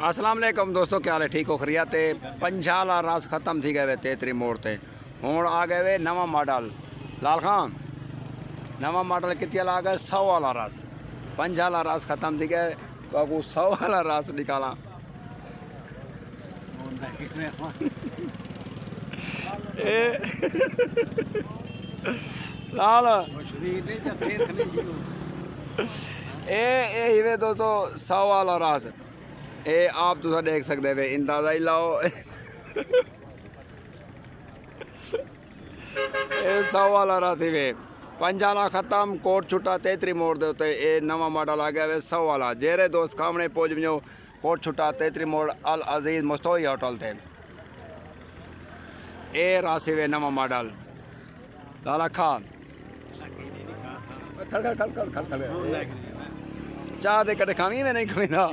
अस्सलाम वालेकुम दोस्तों, क्या हाल है? ठीक हो? खरिया ते पंजाला रास ख़त्म थी गए वे तेतरी मोड़ ते हुण आ गए वे नवा मॉडल। लाल खान नवा मॉडल कितने आ गए? 100 वाला रस। पंजाला रास ख़त्म थी गए तो आपको 100 वाला रस निकाला। लाल ये दोस्तों 100 वाला रस ये आप तुसा देख सकते वे, अंदाजा ही लाओ। ये 100 वाला रस ही वे पंजाला खत्म कोट छुट्टा तेतरी मोड़ दे उत्ते ये नवा मॉडल आ गया वे 100 वाला। जेरे दोस्त कामने पहुंच वञो कोट छुट्टा तेतरी मोड़ अल अजीज मुस्तोई होटल थे। ए रासी वे नवा मॉडल लाला खान चाह दे कटे खावी में नहीं खावी ना।